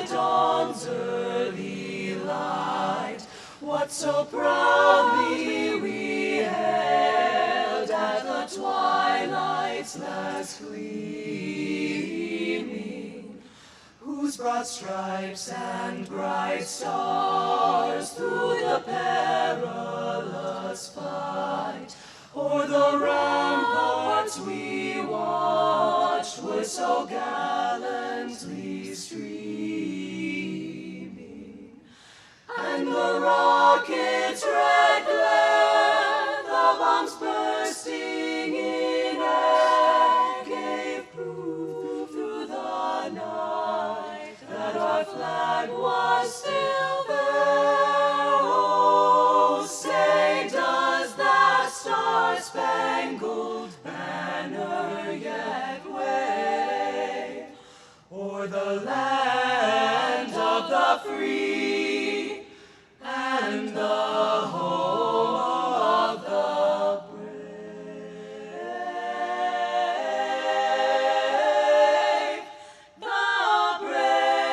dawn's early light, what so proudly we hailed at the twilight's last gleaming, whose broad stripes and bright stars through the perilous fight o'er the ramparts we watched were so gallantly streaming, and the rocket's red glare, the bombs bursting in air, gave proof through the night that our flag was still there. Oh, say does that star-spangled banner yet wave o'er the land of the free and the home of the brave, the brave.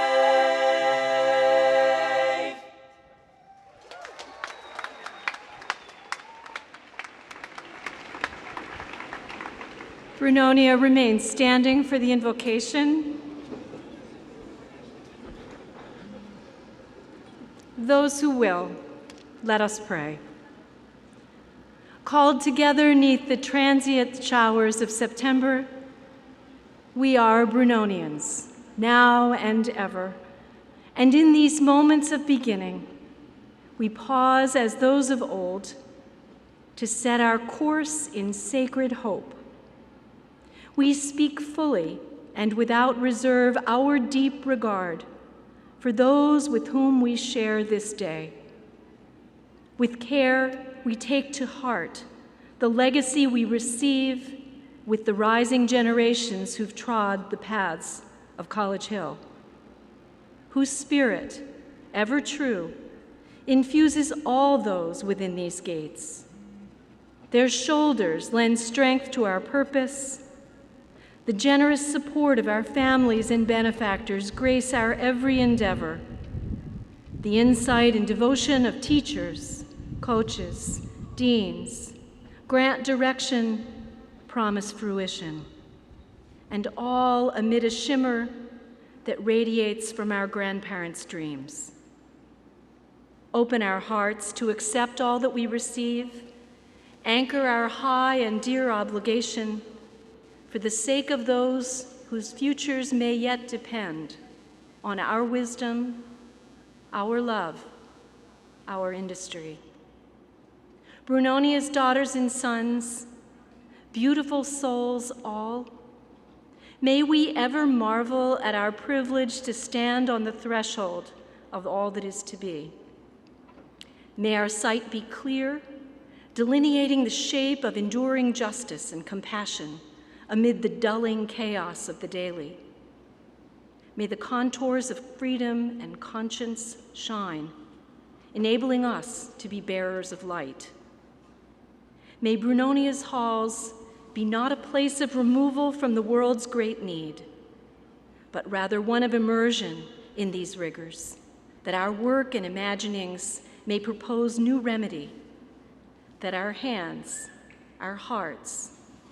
Brunonia remains standing for the invocation. Those who will, let us pray. Called together neath the transient showers of September, we are Brunonians, now and ever. And in these moments of beginning, we pause as those of old to set our course in sacred hope. We speak fully and without reserve our deep regard for those with whom we share this day. With care, we take to heart the legacy we receive with the rising generations who've trod the paths of College Hill, whose spirit, ever true, infuses all those within these gates. Their shoulders lend strength to our purpose. The generous support of our families and benefactors grace our every endeavor. The insight and devotion of teachers, coaches, deans, grant direction, promise fruition, and all amid a shimmer that radiates from our grandparents' dreams. Open our hearts to accept all that we receive, anchor our high and dear obligation for the sake of those whose futures may yet depend on our wisdom, our love, our industry. Brunonia's daughters and sons, beautiful souls all, may we ever marvel at our privilege to stand on the threshold of all that is to be. May our sight be clear, delineating the shape of enduring justice and compassion amid the dulling chaos of the daily. May the contours of freedom and conscience shine, enabling us to be bearers of light. May Brunonia's halls be not a place of removal from the world's great need, but rather one of immersion in these rigors, that our work and imaginings may propose new remedy, that our hands, our hearts,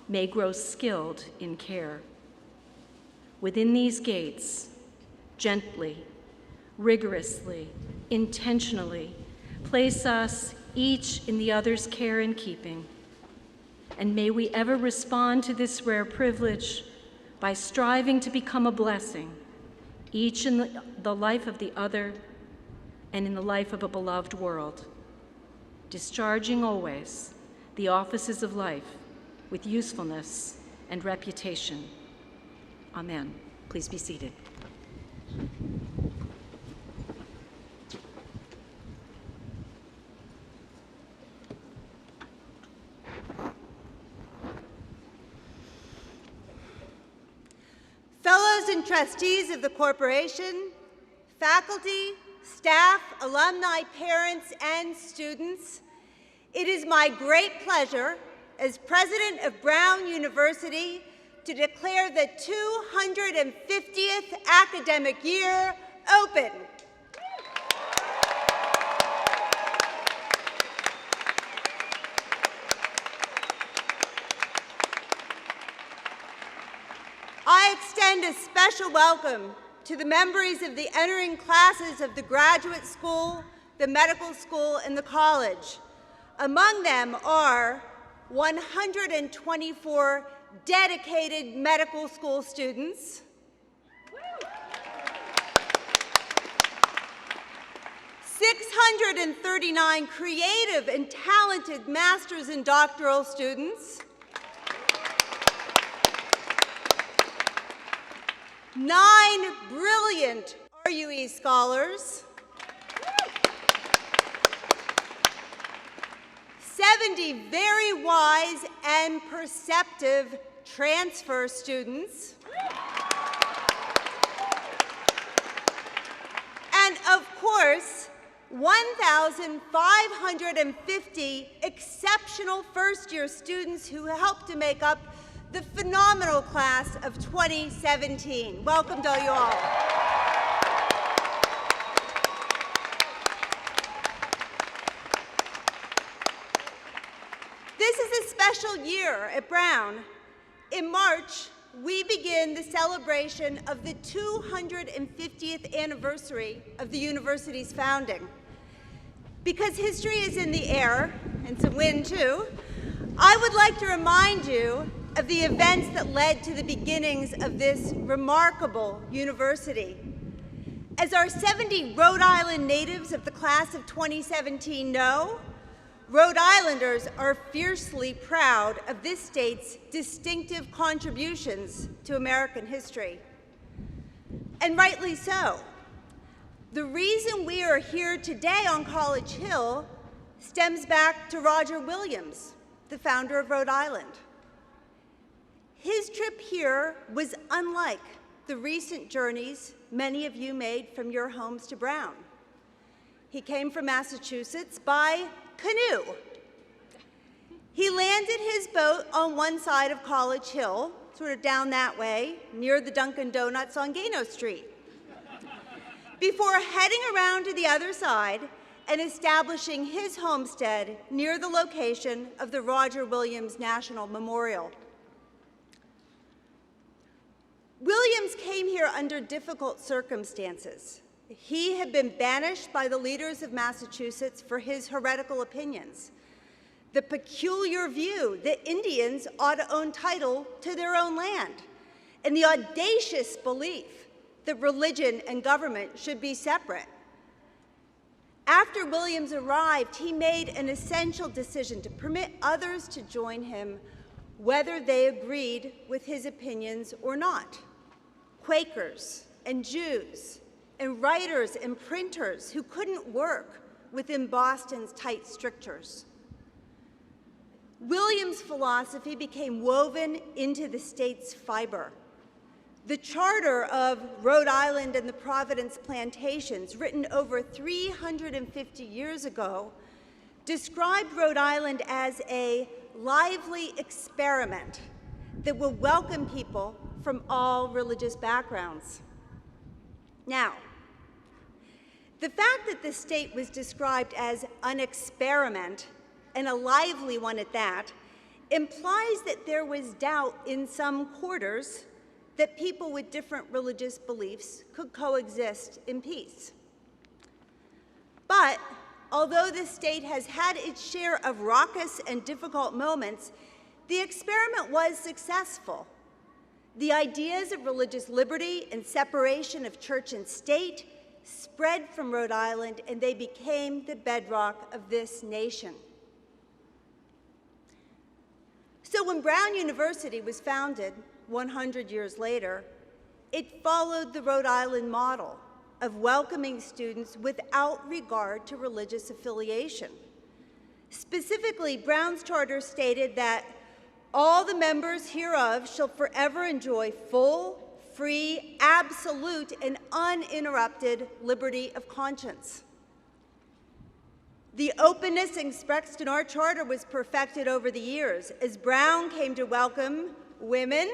may grow skilled in care. Within these gates, gently, rigorously, intentionally, place us each in the other's care and keeping. And may we ever respond to this rare privilege by striving to become a blessing, each in the life of the other and in the life of a beloved world, discharging always the offices of life with usefulness and reputation. Amen. Please be seated. Fellows and trustees of the corporation, faculty, staff, alumni, parents, and students, it is my great pleasure as president of Brown University to declare the 250th academic year open. I extend a special welcome to the members of the entering classes of the graduate school, the medical school, and the college. Among them are 124 dedicated medical school students, 639 creative and talented master's and doctoral students, 9 brilliant RUE scholars, 70 very wise and perceptive transfer students, and of course, 1,550 exceptional first-year students who helped to make up the phenomenal class of 2017. Welcome to you all. This is a special year at Brown. In March, we begin the celebration of the 250th anniversary of the university's founding. Because history is in the air, and some wind too, I would like to remind you of the events that led to the beginnings of this remarkable university. As our 70 Rhode Island natives of the class of 2017 know, Rhode Islanders are fiercely proud of this state's distinctive contributions to American history. And rightly so. The reason we are here today on College Hill stems back to Roger Williams, the founder of Rhode Island. His trip here was unlike the recent journeys many of you made from your homes to Brown. He came from Massachusetts by canoe. He landed his boat on one side of College Hill, sort of down that way, near the Dunkin' Donuts on Gano Street, before heading around to the other side and establishing his homestead near the location of the Roger Williams National Memorial. Williams came here under difficult circumstances. He had been banished by the leaders of Massachusetts for his heretical opinions, the peculiar view that Indians ought to own title to their own land, and the audacious belief that religion and government should be separate. After Williams arrived, he made an essential decision to permit others to join him, whether they agreed with his opinions or not. Quakers and Jews and writers and printers who couldn't work within Boston's tight strictures. Williams' philosophy became woven into the state's fiber. The charter of Rhode Island and the Providence Plantations, written over 350 years ago, described Rhode Island as a lively experiment that will welcome people from all religious backgrounds. Now, the fact that the state was described as an experiment, and a lively one at that, implies that there was doubt in some quarters that people with different religious beliefs could coexist in peace. But although the state has had its share of raucous and difficult moments, the experiment was successful. The ideas of religious liberty and separation of church and state spread from Rhode Island, and they became the bedrock of this nation. So when Brown University was founded 100 years later, it followed the Rhode Island model of welcoming students without regard to religious affiliation. Specifically, Brown's charter stated that all the members hereof shall forever enjoy full, free, absolute, and uninterrupted liberty of conscience. The openness expressed in our charter was perfected over the years as Brown came to welcome women,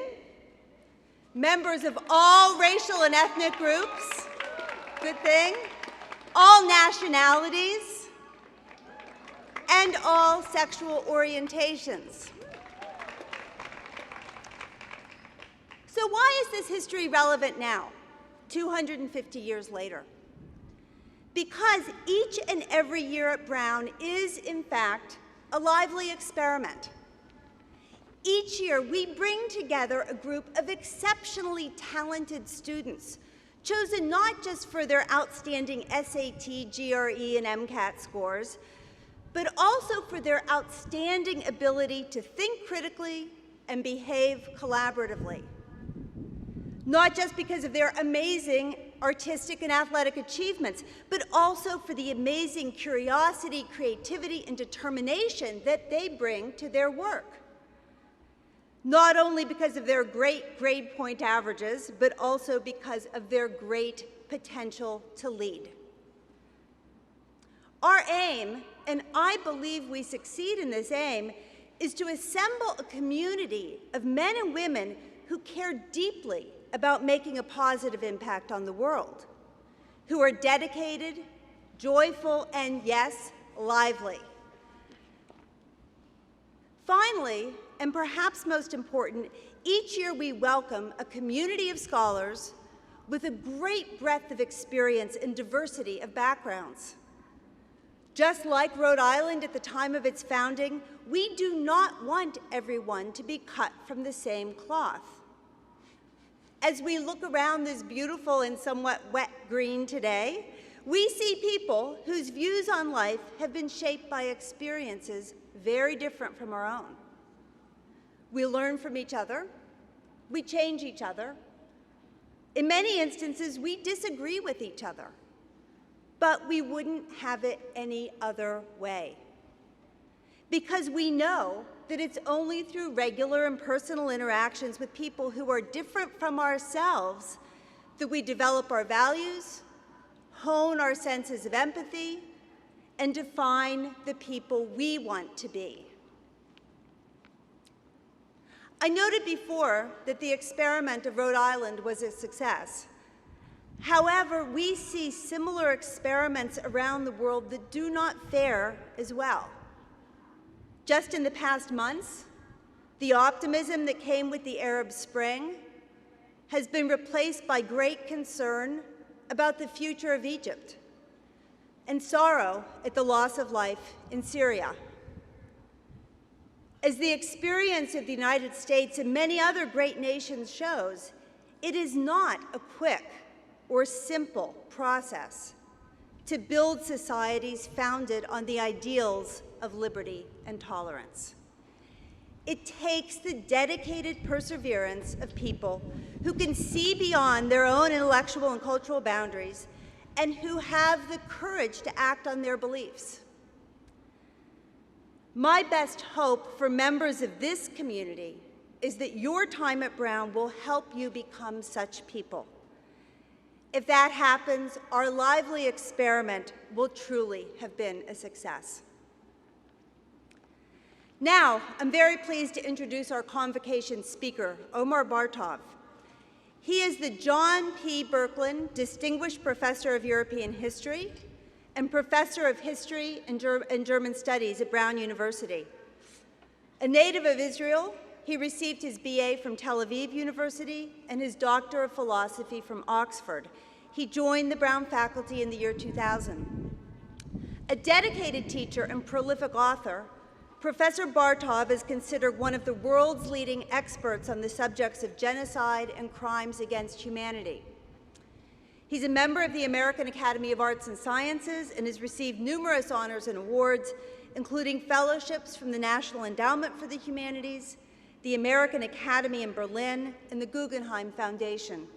members of all racial and ethnic groups, Good thing. All nationalities and all sexual orientations. So why is this history relevant now, 250 years later? Because each and every year at Brown is, in fact, a lively experiment. Each year, we bring together a group of exceptionally talented students, chosen not just for their outstanding SAT, GRE, and MCAT scores, but also for their outstanding ability to think critically and behave collaboratively. Not just because of their amazing artistic and athletic achievements, but also for the amazing curiosity, creativity, and determination that they bring to their work. Not only because of their great grade point averages, but also because of their great potential to lead. Our aim, and I believe we succeed in this aim, is to assemble a community of men and women who care deeply about making a positive impact on the world, who are dedicated, joyful, and yes, lively. Finally, and perhaps most important, each year we welcome a community of scholars with a great breadth of experience and diversity of backgrounds. Just like Rhode Island at the time of its founding, we do not want everyone to be cut from the same cloth. As we look around this beautiful and somewhat wet green today, we see people whose views on life have been shaped by experiences very different from our own. We learn from each other, we change each other. In many instances, we disagree with each other, but we wouldn't have it any other way. Because we know that it's only through regular and personal interactions with people who are different from ourselves that we develop our values, hone our senses of empathy, and define the people we want to be. I noted before that the experiment of Rhode Island was a success. However, we see similar experiments around the world that do not fare as well. Just in the past months, the optimism that came with the Arab Spring has been replaced by great concern about the future of Egypt and sorrow at the loss of life in Syria. As the experience of the United States and many other great nations shows, it is not a quick or simple process to build societies founded on the ideals of liberty and tolerance. It takes the dedicated perseverance of people who can see beyond their own intellectual and cultural boundaries and who have the courage to act on their beliefs. My best hope for members of this community is that your time at Brown will help you become such people. If that happens, our lively experiment will truly have been a success. Now, I'm very pleased to introduce our convocation speaker, Omer Bartov. He is the John P. Birkeland Distinguished Professor of European History and Professor of History and German Studies at Brown University. A native of Israel, he received his BA from Tel Aviv University and his Doctor of Philosophy from Oxford. He joined the Brown faculty in the year 2000. A dedicated teacher and prolific author, Professor Bartov is considered one of the world's leading experts on the subjects of genocide and crimes against humanity. He's a member of the American Academy of Arts and Sciences and has received numerous honors and awards, including fellowships from the National Endowment for the Humanities, the American Academy in Berlin, and the Guggenheim Foundation.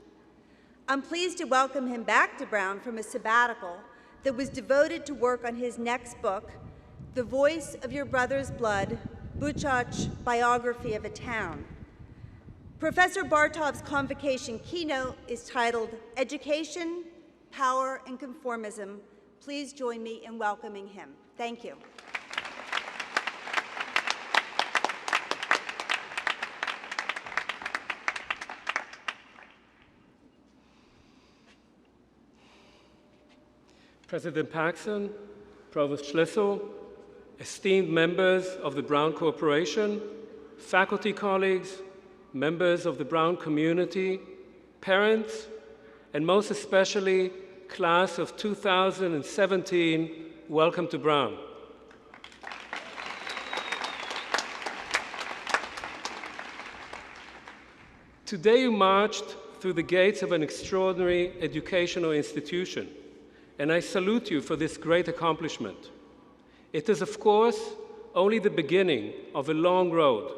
I'm pleased to welcome him back to Brown from a sabbatical that was devoted to work on his next book, The Voice of Your Brother's Blood, Buchach's Biography of a Town. Professor Bartov's convocation keynote is titled Education, Power, and Conformism. Please join me in welcoming him. Thank you. President Paxson, Provost Schlissel, esteemed members of the Brown Corporation, faculty colleagues, members of the Brown community, parents, and most especially, class of 2017, welcome to Brown. Today you marched through the gates of an extraordinary educational institution, and I salute you for this great accomplishment. It is, of course, only the beginning of a long road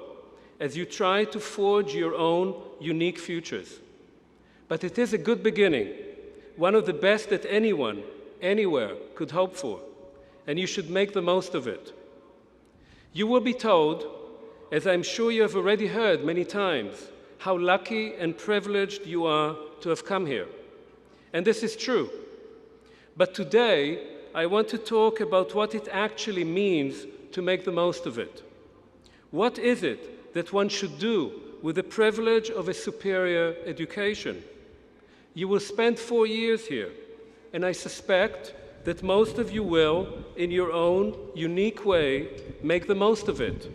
as you try to forge your own unique futures. But it is a good beginning, one of the best that anyone, anywhere, could hope for, and you should make the most of it. You will be told, as I'm sure you have already heard many times, how lucky and privileged you are to have come here. And this is true. But today, I want to talk about what it actually means to make the most of it. What is it that one should do with the privilege of a superior education? You will spend 4 years here, and I suspect that most of you will, in your own unique way, make the most of it.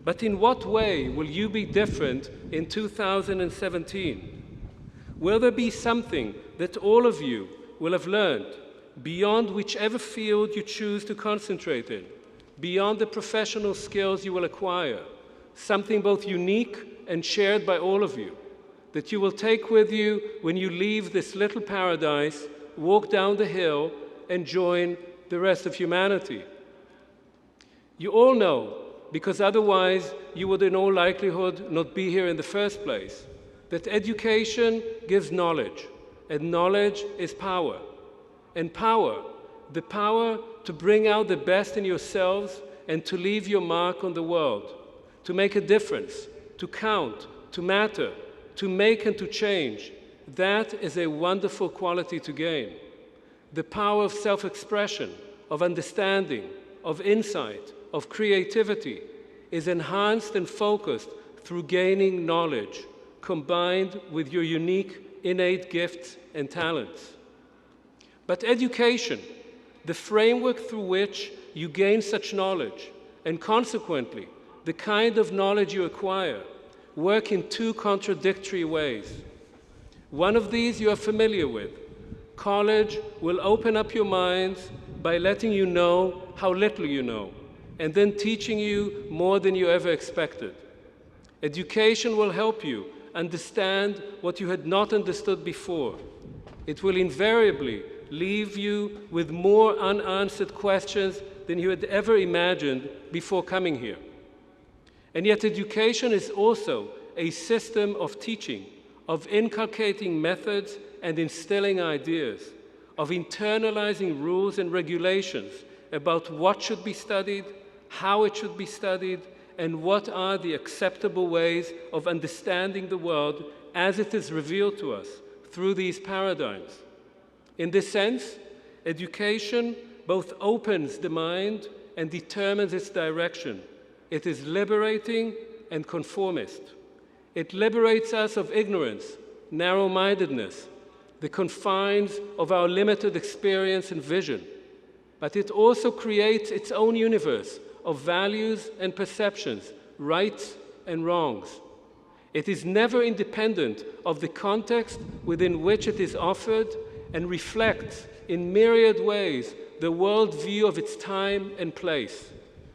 But in what way will you be different in 2017? Will there be something that all of you will have learned beyond whichever field you choose to concentrate in, beyond the professional skills you will acquire, something both unique and shared by all of you, that you will take with you when you leave this little paradise, walk down the hill, and join the rest of humanity? You all know, because otherwise you would in all likelihood not be here in the first place, that education gives knowledge, and knowledge is power. And power, the power to bring out the best in yourselves and to leave your mark on the world, to make a difference, to count, to matter, to make and to change, that is a wonderful quality to gain. The power of self-expression, of understanding, of insight, of creativity is enhanced and focused through gaining knowledge, combined with your unique innate gifts and talents. But education, the framework through which you gain such knowledge, and consequently, the kind of knowledge you acquire, work in two contradictory ways. One of these you are familiar with. College will open up your minds by letting you know how little you know, and then teaching you more than you ever expected. Education will help you understand what you had not understood before. It will invariably leave you with more unanswered questions than you had ever imagined before coming here. And yet education is also a system of teaching, of inculcating methods and instilling ideas, of internalizing rules and regulations about what should be studied, how it should be studied, and what are the acceptable ways of understanding the world as it is revealed to us through these paradigms. In this sense, education both opens the mind and determines its direction. It is liberating and conformist. It liberates us of ignorance, narrow-mindedness, the confines of our limited experience and vision. But it also creates its own universe of values and perceptions, rights and wrongs. It is never independent of the context within which it is offered and reflects in myriad ways the worldview of its time and place.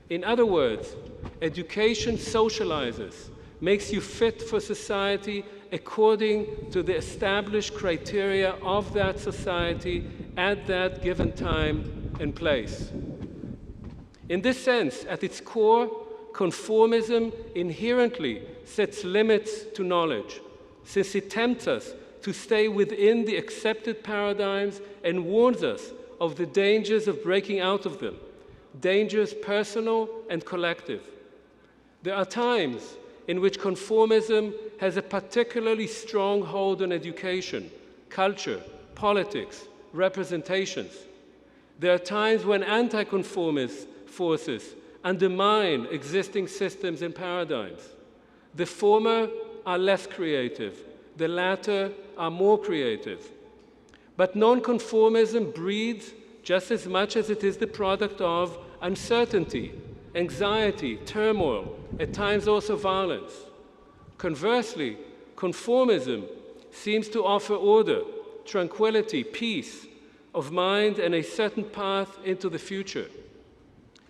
In other words, education socializes, makes you fit for society according to the established criteria of that society at that given time and place. In this sense, at its core, conformism inherently sets limits to knowledge, since it tempts us to stay within the accepted paradigms and warns us of the dangers of breaking out of them, dangers personal and collective. There are times in which conformism has a particularly strong hold on education, culture, politics, representations. There are times when anti-conformist forces undermine existing systems and paradigms. The former are less creative, the latter are more creative. But nonconformism breeds just as much as it is the product of uncertainty, anxiety, turmoil, at times also violence. Conversely, conformism seems to offer order, tranquility, peace of mind, and a certain path into the future.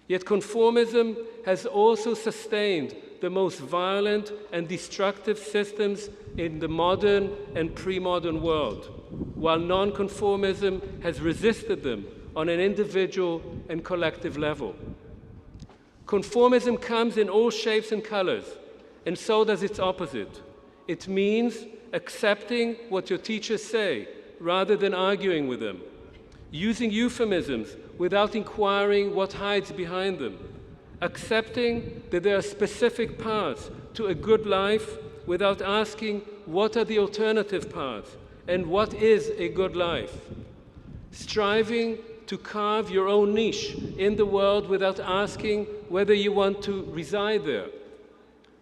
Yet conformism has also sustained the most violent and destructive systems in the modern and pre-modern world, while nonconformism has resisted them on an individual and collective level. Conformism comes in all shapes and colors, and so does its opposite. It means accepting what your teachers say rather than arguing with them, using euphemisms without inquiring what hides behind them, accepting that there are specific paths to a good life without asking what are the alternative paths and what is a good life, striving to carve your own niche in the world without asking whether you want to reside there,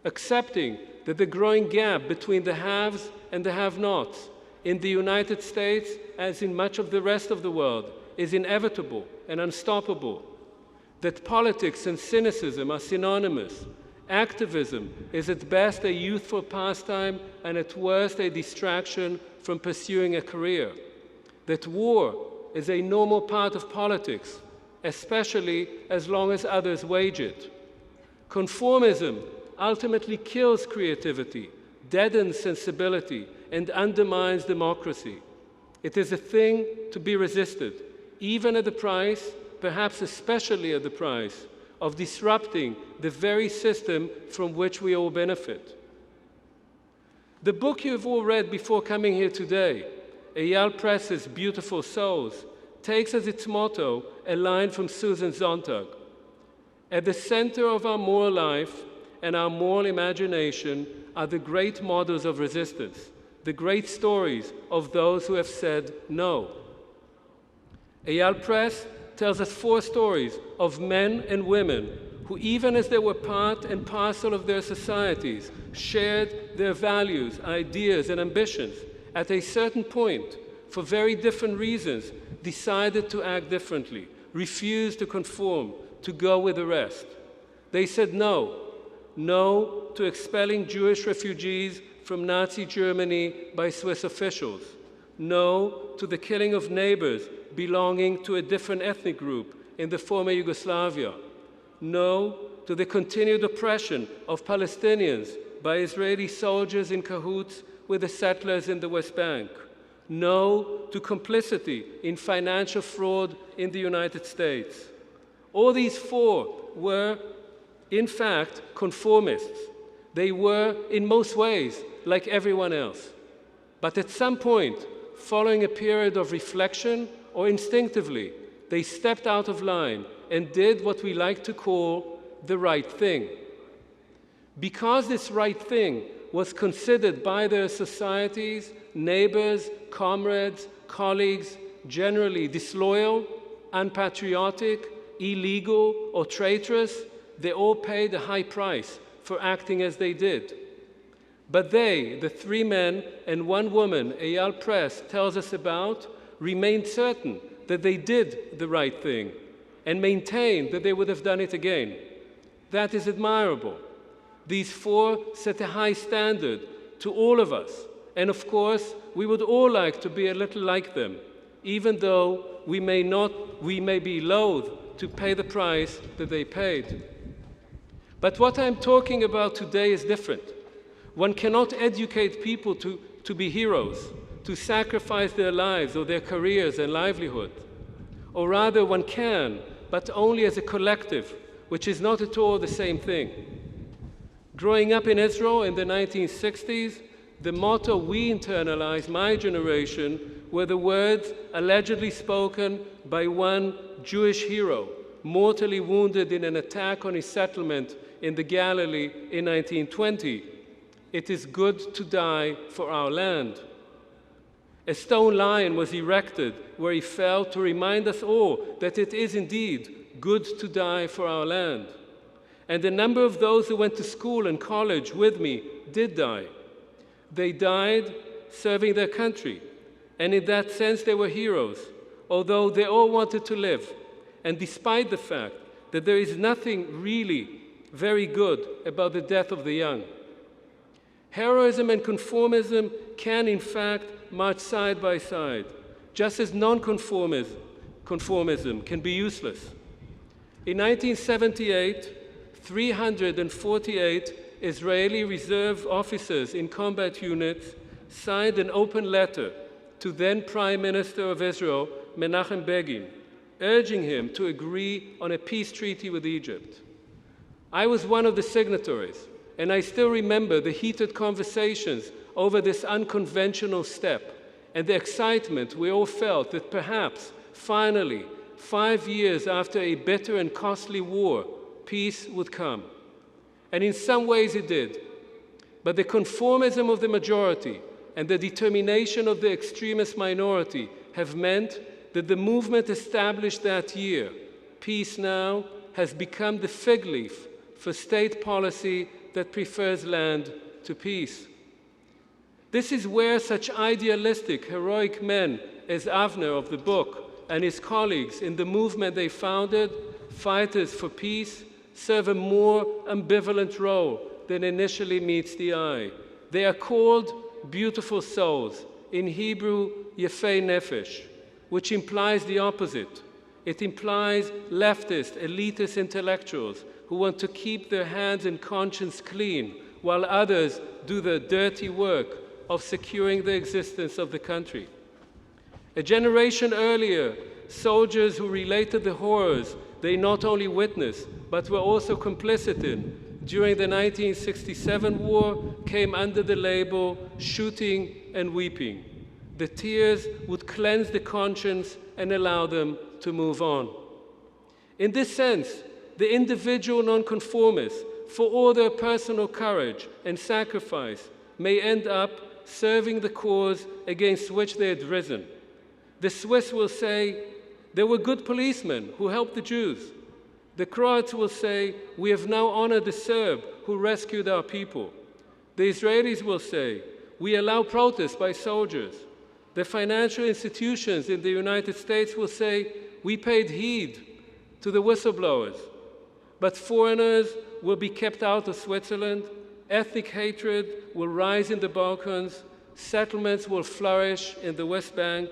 accepting that the growing gap between the haves and the have-nots in the United States, as in much of the rest of the world, is inevitable and unstoppable, that politics and cynicism are synonymous. Activism is at best a youthful pastime and at worst a distraction from pursuing a career, that war is a normal part of politics, especially as long as others wage it. Conformism ultimately kills creativity, deadens sensibility, and undermines democracy. It is a thing to be resisted, even at the price, perhaps especially at the price, of disrupting the very system from which we all benefit. The book you have all read before coming here today, Eyal Press's Beautiful Souls, takes as its motto a line from Susan Sontag. At the center of our moral life and our moral imagination are the great models of resistance, the great stories of those who have said no. Eyal Press tells us 4 stories of men and women who, even as they were part and parcel of their societies, shared their values, ideas, and ambitions, at a certain point, for very different reasons, decided to act differently, refused to conform, to go with the rest. They said no to expelling Jewish refugees from Nazi Germany by Swiss officials, no to the killing of neighbors belonging to a different ethnic group in the former Yugoslavia, no to the continued oppression of Palestinians by Israeli soldiers in cahoots with the settlers in the West Bank, no to complicity in financial fraud in the United States. All these 4 were, in fact, conformists. They were, in most ways, like everyone else. But at some point, following a period of reflection or instinctively, they stepped out of line and did what we like to call the right thing. Because this right thing was considered by their societies, neighbors, comrades, colleagues, generally disloyal, unpatriotic, illegal, or traitorous, they all paid a high price for acting as they did. But they, the 3 men and 1 woman Eyal Press tells us about, remained certain that they did the right thing and maintained that they would have done it again. That is admirable. These 4 set a high standard to all of us, and of course, we would all like to be a little like them, even though we may be loath to pay the price that they paid. But what I'm talking about today is different. One cannot educate people to be heroes, to sacrifice their lives or their careers and livelihood. Or rather, one can, but only as a collective, which is not at all the same thing. Growing up in Israel in the 1960s, the motto we internalized, my generation, were the words allegedly spoken by one Jewish hero, mortally wounded in an attack on his settlement in the Galilee in 1920. It is good to die for our land. A stone lion was erected where he fell to remind us all that it is indeed good to die for our land. And a number of those who went to school and college with me did die. They died serving their country, and in that sense they were heroes, although they all wanted to live, and despite the fact that there is nothing really very good about the death of the young. Heroism and conformism can, in fact, march side by side, just as nonconformism can be useless. In 1978, 348 Israeli reserve officers in combat units signed an open letter to then Prime Minister of Israel, Menachem Begin, urging him to agree on a peace treaty with Egypt. I was one of the signatories, and I still remember the heated conversations over this unconventional step and the excitement we all felt that perhaps, finally, 5 years after a bitter and costly war, peace would come. And in some ways it did. But the conformism of the majority and the determination of the extremist minority have meant that the movement established that year, Peace Now, has become the fig leaf for state policy that prefers land to peace. This is where such idealistic, heroic men as Avner of the book and his colleagues in the movement they founded, Fighters for Peace, serve a more ambivalent role than initially meets the eye. They are called beautiful souls, in Hebrew, Yefei Nefesh, which implies the opposite. It implies leftist, elitist intellectuals who want to keep their hands and conscience clean, while others do the dirty work of securing the existence of the country. A generation earlier, soldiers who related the horrors they not only witnessed, but were also complicit in during the 1967 war came under the label shooting and weeping. The tears would cleanse the conscience and allow them to move on. In this sense, the individual nonconformists, for all their personal courage and sacrifice, may end up serving the cause against which they had risen. The Swiss will say, there were good policemen who helped the Jews. The Croats will say, we have now honored the Serb who rescued our people. The Israelis will say, we allow protests by soldiers. The financial institutions in the United States will say, we paid heed to the whistleblowers. But foreigners will be kept out of Switzerland, ethnic hatred will rise in the Balkans, settlements will flourish in the West Bank,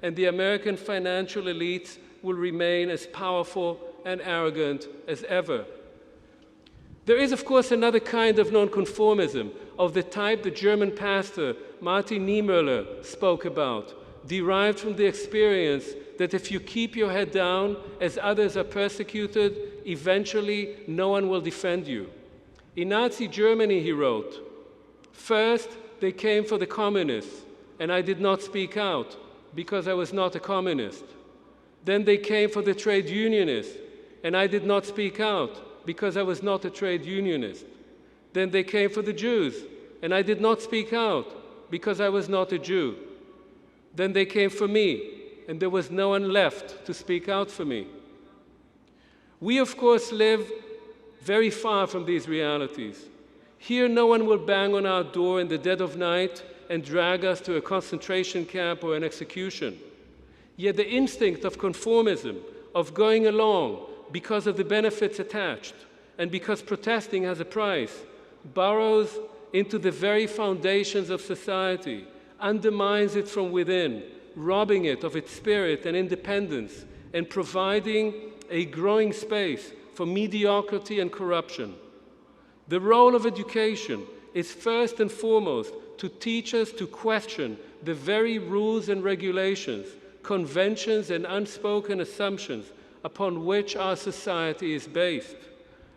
and the American financial elites will remain as powerful and arrogant as ever. There is, of course, another kind of nonconformism of the type the German pastor Martin Niemöller spoke about, derived from the experience that if you keep your head down as others are persecuted, eventually no one will defend you. In Nazi Germany, he wrote, first, they came for the communists, and I did not speak out because I was not a communist. Then they came for the trade unionists, and I did not speak out because I was not a trade unionist. Then they came for the Jews, and I did not speak out because I was not a Jew. Then they came for me, and there was no one left to speak out for me. We, of course, live very far from these realities. Here, no one will bang on our door in the dead of night and drag us to a concentration camp or an execution. Yet the instinct of conformism, of going along because of the benefits attached and because protesting has a price, burrows into the very foundations of society, undermines it from within, robbing it of its spirit and independence, and providing a growing space for mediocrity and corruption. The role of education is first and foremost to teach us to question the very rules and regulations, conventions and unspoken assumptions upon which our society is based,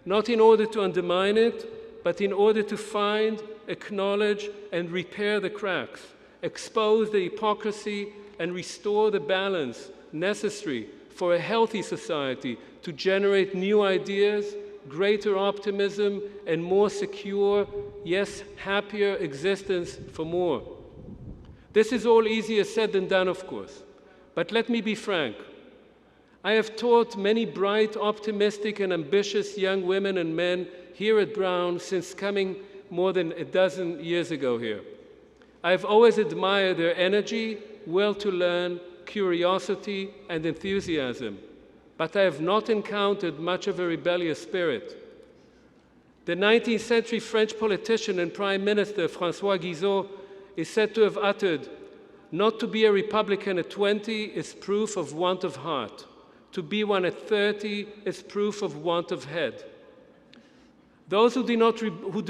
not in order to undermine it, but in order to find, acknowledge, and repair the cracks, expose the hypocrisy, and restore the balance necessary for a healthy society to generate new ideas, greater optimism, and more secure, yes, happier existence for more. This is all easier said than done, of course. But let me be frank. I have taught many bright, optimistic, and ambitious young women and men here at Brown since coming more than a dozen years ago here. I have always admired their energy, will to learn, curiosity, and enthusiasm, but I have not encountered much of a rebellious spirit. The 19th century French politician and Prime Minister François Guizot is said to have uttered, "Not to be a Republican at 20 is proof of want of heart. To be one at 30 is proof of want of head." Those who do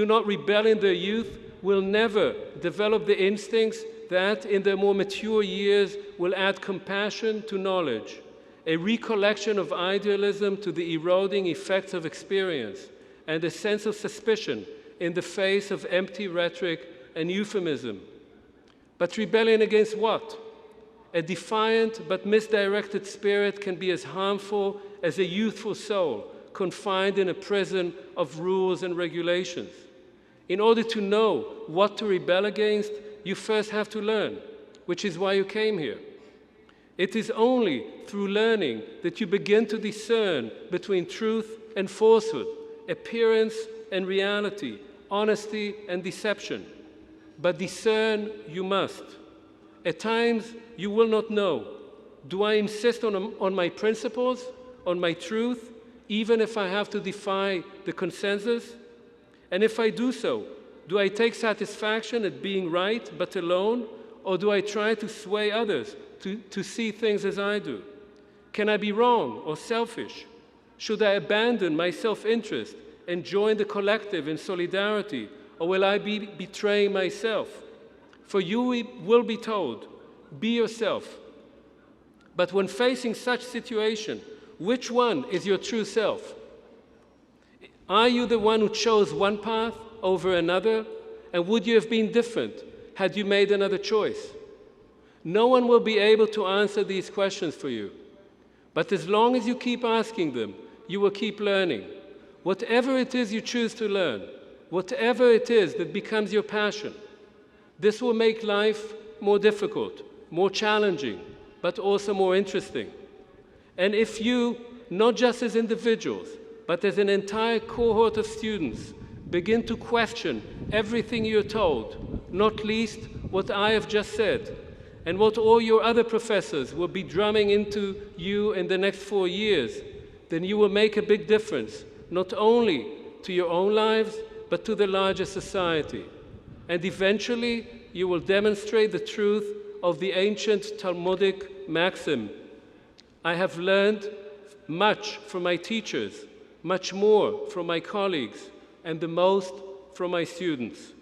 not rebel in their youth will never develop the instincts that in their more mature years will add compassion to knowledge, a recollection of idealism to the eroding effects of experience, and a sense of suspicion in the face of empty rhetoric and euphemism. But rebellion against what? A defiant but misdirected spirit can be as harmful as a youthful soul confined in a prison of rules and regulations. In order to know what to rebel against, you first have to learn, which is why you came here. It is only through learning that you begin to discern between truth and falsehood, appearance and reality, honesty and deception. But discern you must. At times, you will not know. Do I insist on my principles, on my truth, even if I have to defy the consensus? And if I do so, do I take satisfaction at being right but alone, or do I try to sway others to see things as I do? Can I be wrong or selfish? Should I abandon my self-interest and join the collective in solidarity, or will I be betraying myself? For you will be told, be yourself. But when facing such situation, which one is your true self? Are you the one who chose one path over another? And would you have been different had you made another choice? No one will be able to answer these questions for you. But as long as you keep asking them, you will keep learning. Whatever it is you choose to learn, whatever it is that becomes your passion, this will make life more difficult, more challenging, but also more interesting. And if you, not just as individuals, but as an entire cohort of students, begin to question everything you're told, not least what I have just said, and what all your other professors will be drumming into you in the next 4 years, then you will make a big difference, not only to your own lives, but to the larger society. And eventually, you will demonstrate the truth of the ancient Talmudic maxim, "I have learned much from my teachers, much more from my colleagues, and the most from my students."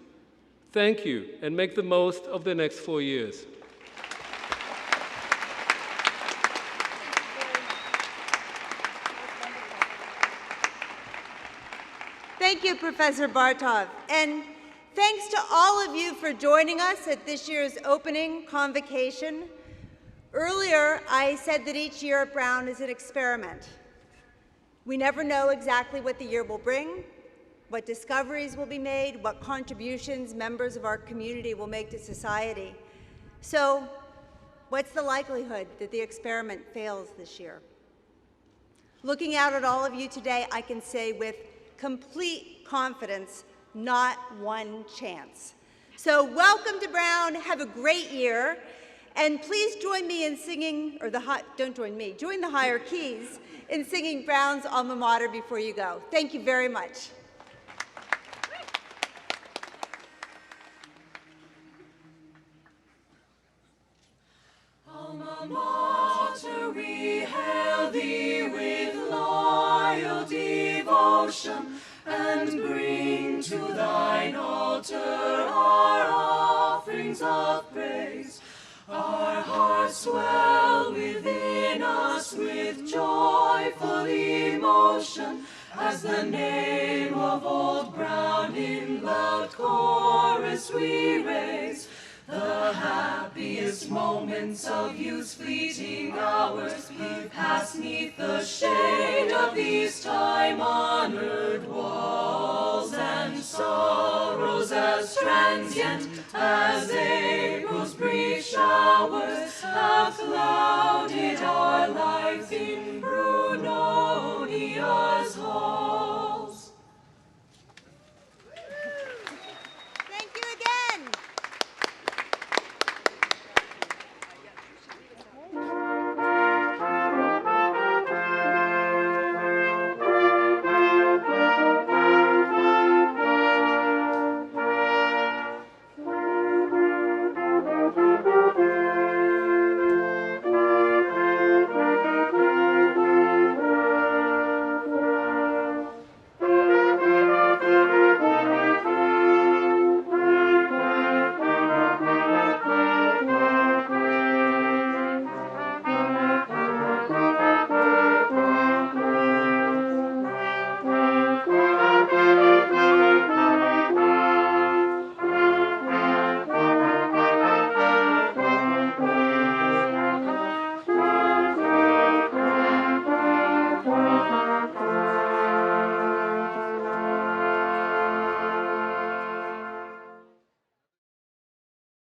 Thank you, and make the most of the next 4 years. Thank you, Professor Bartov. And thanks to all of you for joining us at this year's Opening Convocation. Earlier, I said that each year at Brown is an experiment. We never know exactly what the year will bring, what discoveries will be made, what contributions members of our community will make to society. So, what's the likelihood that the experiment fails this year? Looking out at all of you today, I can say with complete confidence, not one chance. So welcome to Brown, have a great year, and please join me in singing, join the higher keys in singing Brown's alma mater before you go. Thank you very much. Alma mater, we hail thee with loyal devotion, and bring to thine altar our offerings of praise. Our hearts swell within us with joyful emotion, as the name of old Brown in loud chorus we raise. The happiest moments of youth's fleeting hours we pass 'neath the shade of these time-honored walls, and sorrows as transient as April's brief showers have clouded our life in Brunonia's